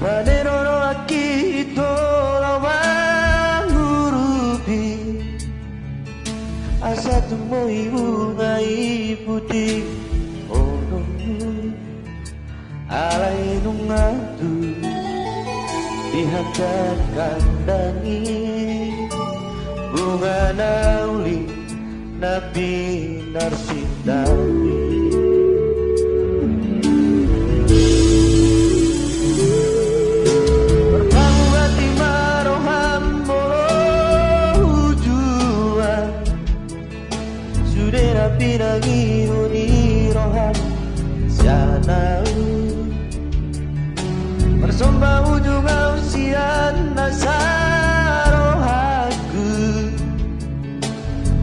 Panerono akito lawang ngurupi asa tumoi ungai putih ono alai nungatu dihantar kandangi bunga nauli nabi narsindami. Pinangiru ni rohan sianau bersomba ujung usian nasarohaku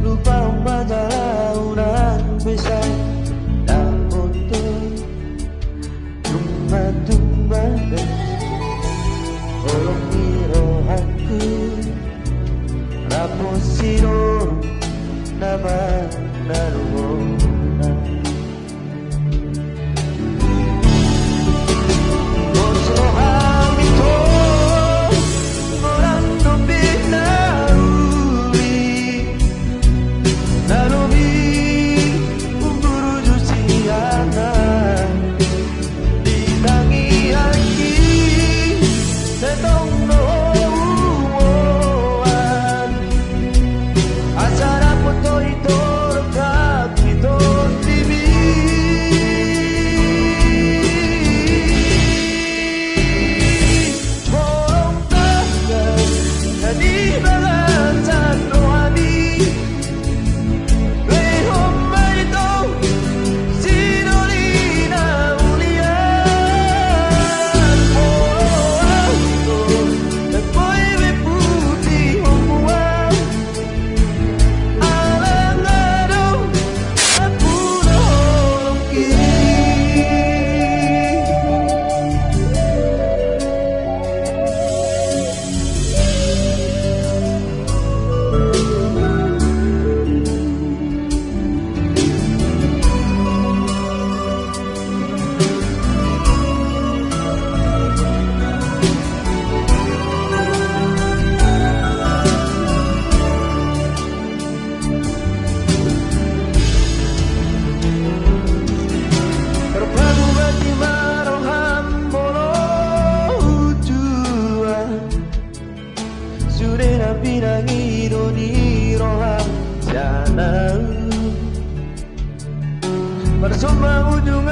lupa majalaunan besar dan untuk rumah olong ni rohanku raposiro nama naruna Oso hamito morando pinauri Narumi umburu jusiana Ditangi aki setong no uoan Asara foto itu pinangiru ni rohang janau bersama ujung